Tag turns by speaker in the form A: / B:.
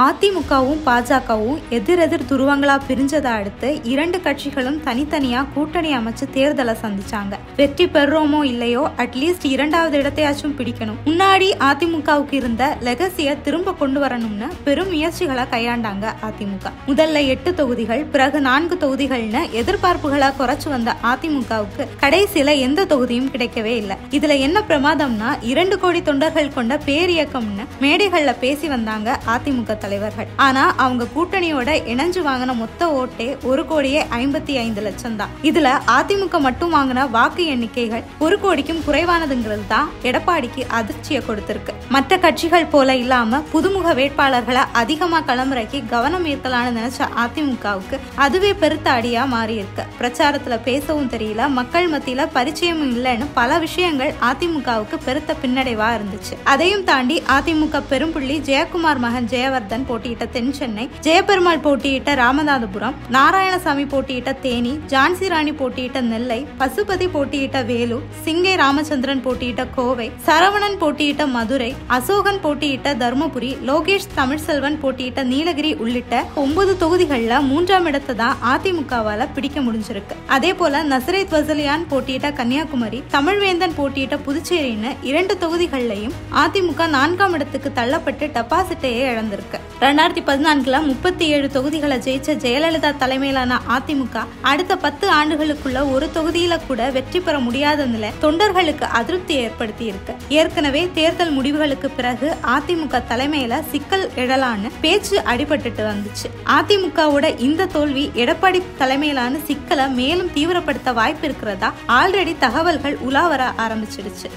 A: அதிமுகவும் பாஜகவும் எதிரெதிர் துருவங்களா பிரிஞ்சதை அடுத்து இரண்டு கட்சிகளும் தனித்தனியா கூட்டணி அமைச்சு தேர்தலை சந்திச்சாங்க. வெற்றி பெறுறோமோ இல்லையோ அட்லீஸ்ட் இரண்டாவது இடத்தையாச்சும் பிடிக்கணும். முன்னாடி அதிமுகவுக்கு இருந்த லெகசிய திரும்ப கொண்டு வரணும்னு பெரும் முயற்சிகளை கையாண்டாங்க அதிமுக. முதல்ல 8 தொகுதிகள், பிறகு 4 தொகுதிகள்னு எதிர்பார்ப்புகளை குறைச்சு வந்த அதிமுகவுக்கு கடைசியில எந்த தொகுதியும் கிடைக்கவே இல்லை. இதுல என்ன பிரமாதம்னா 2 கோடி தொண்டர்கள் கொண்ட பேரியக்கம்னு மேடைகள்ல பேசி வந்தாங்க அதிமுக தலைவர்கள். ஆனா அவங்க கூட்டணியோட இணைஞ்சு வாங்கின மொத்த ஓட்டே 1,55,00,000 தான். இதுல அதிமுக மட்டும் வாங்கின வாக்கு எண்ணிக்கைகள் 1 கோடிக்கும் குறைவானதுங்கிறது தான் எடப்பாடிக்கு அதிர்ச்சியை கொடுத்திருக்கு. மற்ற கட்சிகள் போல இல்லாம புதுமுக வேட்பாளர்களை அதிகமா களமிறக்கி கவனம் ஈர்க்கலான்னு நினைச்ச அதிமுகவுக்கு அதுவே பெருத்த அடியா மாறி இருக்கு. பிரச்சாரத்துல பேசவும் தெரியல, மக்கள் மத்தியில பரிச்சயமும் இல்லைன்னு பல விஷயங்கள் அதிமுகவுக்கு பெருத்த பின்னடைவா இருந்துச்சு. அதையும் தாண்டி அதிமுக பெரும்புள்ளி ஜெயக்குமார் மகன் ஜெயவர்தன் போட்டியிட்ட தென் சென்னை, ஜெயபெருமாள் போட்டியிட்ட ராமநாதபுரம், நாராயணசாமி போட்டியிட்ட தேனி, ஜான்சி ராணி போட்டியிட்ட நெல்லை, பசுபதி போட்டியிட்ட வேலூர், சிங்கை ராமச்சந்திரன் போட்டியிட்ட கோவை, சரவணன் போட்டியிட்ட மதுரை, அசோகன் போட்டியிட்ட தர்மபுரி, லோகேஷ் தமிழ்செல்வன் போட்டியிட்ட நீலகிரி உள்ளிட்ட 9 தொகுதிகள்ல 3ஆம் இடத்தை தான் அதிமுகவால பிடிக்க முடிஞ்சிருக்கு. அதே போல நசரேத் வசலியான் போட்டியிட்ட கன்னியாகுமரி, தமிழ்வேந்தன் போட்டியிட்ட புதுச்சேரின்னு 2 தொகுதிகள்லையும் அதிமுக 4ஆம் இடத்துக்கு தள்ளப்பட்டு டெபாசிட்டையே இழந்திருக்கு. 2014 37 தொகுதிகளை ஜெயிச்ச ஜெயலலிதா தலைமையிலான அதிமுக அடுத்த 10 ஆண்டுகளுக்குள்ள ஒரு தொகுதியில கூட வெற்றி பெற முடியாத நிலை தொண்டர்களுக்கு அதிருப்தி ஏற்படுத்தி இருக்கு. ஏற்கனவே தேர்தல் முடிவுகளுக்கு பிறகு அதிமுக தலைமையில சிக்கல் எழலான்னு பேச்சு அடிபட்டுட்டு வந்துச்சு. அதிமுகவோட இந்த தோல்வி எடப்பாடி தலைமையிலான சிக்கலை மேலும் தீவிரப்படுத்த வாய்ப்பு இருக்கிறதா ஆல்ரெடி தகவல்கள் உலாவர ஆரம்பிச்சிடுச்சு.